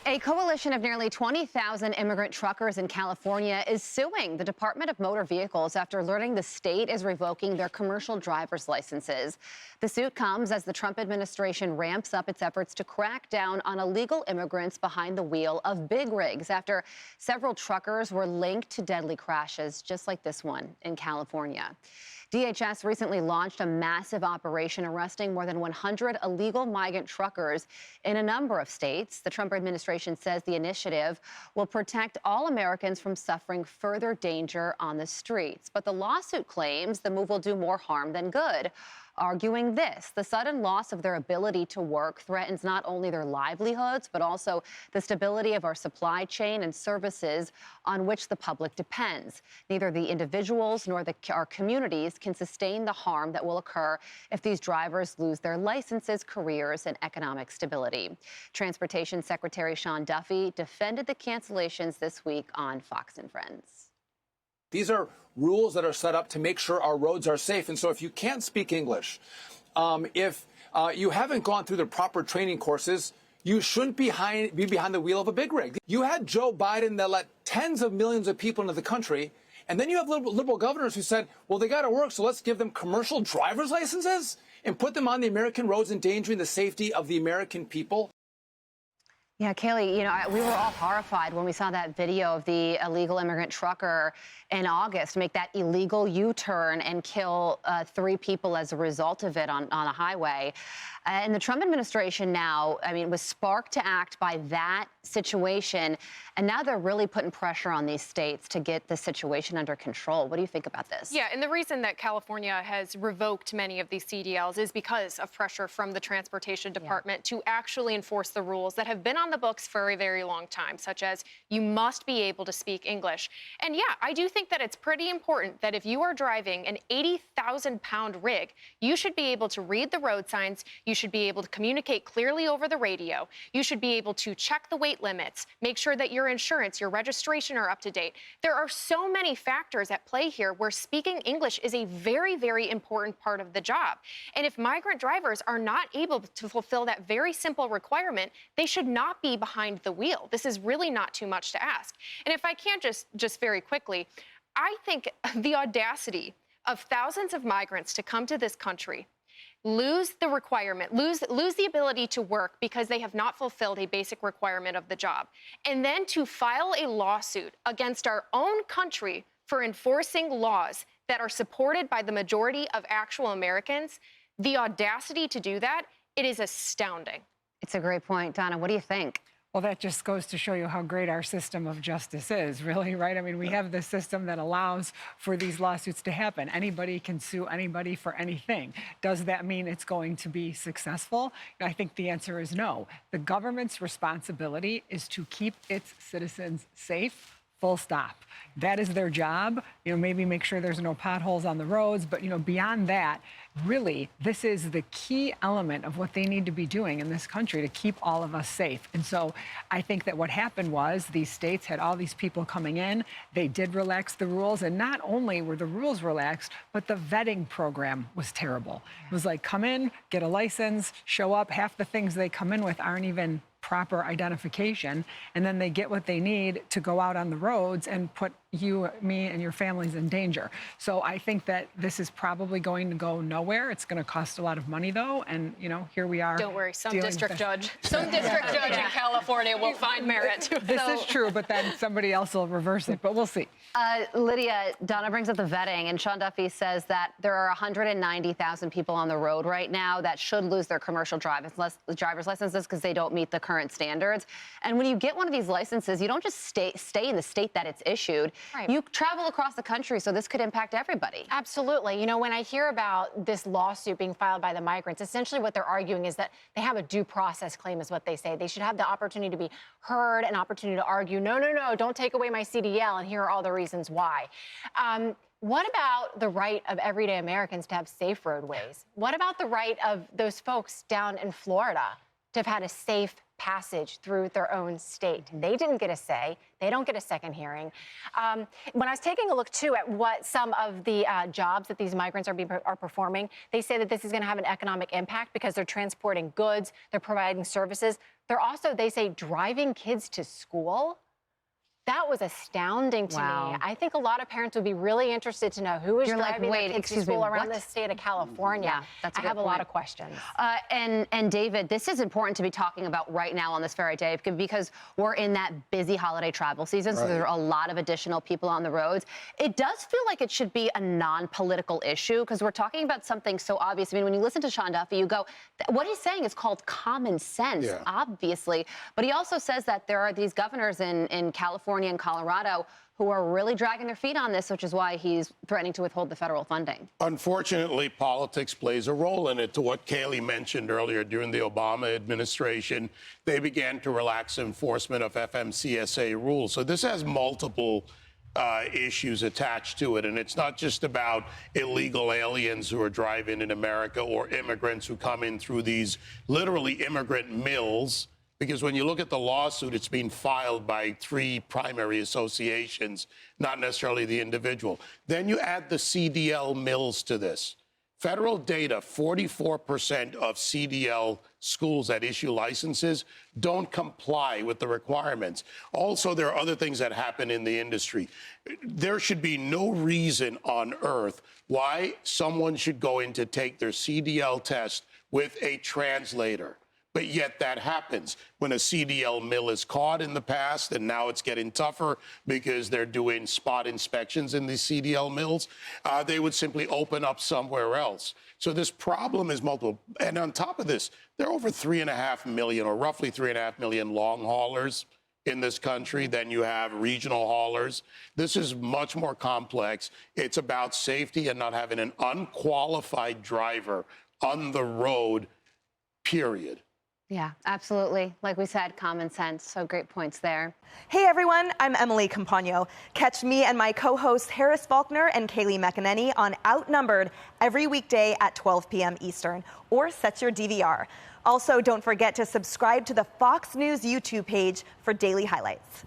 A coalition of nearly 20,000 immigrant truckers in California is suing the Department of Motor Vehicles after learning the state is revoking their commercial driver's licenses. The suit comes as the Trump administration ramps up its efforts to crack down on illegal immigrants behind the wheel of big rigs after several truckers were linked to deadly crashes, just like this one in California. DHS recently launched a massive operation arresting more than 100 illegal migrant truckers in a number of states. The Trump administration says the initiative will protect all Americans from suffering further danger on the streets. But the lawsuit claims the move will do more harm than good, arguing this: the sudden loss of their ability to work threatens not only their livelihoods, but also the stability of our supply chain and services on which the public depends. Neither the individuals nor our communities can sustain the harm that will occur if these drivers lose their licenses, careers, and economic stability. Transportation Secretary Sean Duffy defended the cancellations this week on Fox and Friends. These are rules that are set up to make sure our roads are safe. And so if you can't speak English, if you haven't gone through the proper training courses, you shouldn't be behind the wheel of a big rig. You had Joe Biden that let tens of millions of people into the country. And then you have liberal governors who said, well, they got to work, so let's give them commercial driver's licenses and put them on the American roads, endangering the safety of the American people. Yeah, Kaylee, we were all horrified when we saw that video of the illegal immigrant trucker in August make that illegal U-turn and kill 3 people as a result of it on a highway. And the Trump administration now, was sparked to act by that situation. And now they're really putting pressure on these states to get the situation under control. What do you think about this? Yeah, and the reason that California has revoked many of these CDLs is because of pressure from the Transportation Department to actually enforce the rules that have been on the books for a very long time, such as you must be able to speak English. And yeah, I do think that it's pretty important that if you are driving an 80,000-pound rig, you should be able to read the road signs. You should be able to communicate clearly over the radio. You should be able to check the weight limits, make sure that your insurance, your registration are up to date. There are so many factors at play here where speaking English is a very, very important part of the job. And if migrant drivers are not able to fulfill that very simple requirement, they should not be behind the wheel. This is really not too much to ask. And if I can just very quickly, I think the audacity of thousands of migrants to come to this country, lose the requirement, lose the ability to work because they have not fulfilled a basic requirement of the job, and then to file a lawsuit against our own country for enforcing laws that are supported by the majority of actual Americans, the audacity to do that, it is astounding. It's a great point. Donna, what do you think? Well, that just goes to show you how great our system of justice is, really, right? We have this system that allows for these lawsuits to happen. Anybody can sue anybody for anything. Does that mean it's going to be successful? I think the answer is no. The government's responsibility is to keep its citizens safe. Full stop. That is their job. Maybe make sure there's no potholes on the roads. But, beyond that, really, this is the key element of what they need to be doing in this country to keep all of us safe. And so I think that what happened was these states had all these people coming in. They did relax the rules. And not only were the rules relaxed, but the vetting program was terrible. It was like, come in, get a license, show up. Half the things they come in with aren't even proper identification, and then they get what they need to go out on the roads and put you, me, and your families in danger. So I think that this is probably going to go nowhere. It's going to cost a lot of money, though, and, here we are. Don't worry, some district judge in California will find merit. This is true, but then somebody else will reverse it, but we'll see. Lydia, Donna brings up the vetting, and Sean Duffy says that there are 190,000 people on the road right now that should lose their commercial driver's licenses because they don't meet the current standards. And when you get one of these licenses, you don't just stay in the state that it's issued. Right. You travel across the country, so this could impact everybody. Absolutely. When I hear about this lawsuit being filed by the migrants, essentially what they're arguing is that they have a due process claim, is what they say. They should have the opportunity to be heard, an opportunity to argue, no, don't take away my CDL, and here are all the reasons why. What about the right of everyday Americans to have safe roadways? What about the right of those folks down in Florida to have had a safe passage through their own state. They didn't get a say. They don't get a second hearing. When I was taking a look, too, at what some of the jobs that these migrants are performing, they say that this is going to have an economic impact because they're transporting goods, they're providing services. They're also, they say, driving kids to school. That was astounding to me. I think a lot of parents would be really interested to know who is driving their kids to school around the state of California. Yeah, that's a I have a lot of questions. And David, this is important to be talking about right now on this very day because we're in that busy holiday travel season, so there are a lot of additional people on the roads. It does feel like it should be a non-political issue because we're talking about something so obvious. I mean, when you listen to Sean Duffy, you go, what he's saying is called common sense, obviously. But he also says that there are these governors in California and Colorado who are really dragging their feet on this, which is why he's threatening to withhold the federal funding. Unfortunately, politics plays a role in it. To what Kaylee mentioned earlier, during the Obama administration, they began to relax enforcement of FMCSA rules. So this has multiple issues attached to it. And it's not just about illegal aliens who are driving in America or immigrants who come in through these literally immigrant mills. Because when you look at the lawsuit, it's being filed by 3 primary associations, not necessarily the individual. Then you add the CDL mills to this. Federal data, 44% of CDL schools that issue licenses don't comply with the requirements. Also, there are other things that happen in the industry. There should be no reason on earth why someone should go in to take their CDL test with a translator. But yet that happens when a CDL mill is caught in the past, and now it's getting tougher because they're doing spot inspections in these CDL mills. They would simply open up somewhere else. So this problem is multiple. And on top of this, there are over 3.5 million, or roughly 3.5 million long haulers in this country. Then you have regional haulers. This is much more complex. It's about safety and not having an unqualified driver on the road, period. Yeah, absolutely. Like we said, common sense. So great points there. Hey, everyone. I'm Emily Campagno. Catch me and my co-hosts Harris Faulkner and Kaylee McEnany on Outnumbered every weekday at 12 p.m. Eastern, or set your DVR. Also, don't forget to subscribe to the Fox News YouTube page for daily highlights.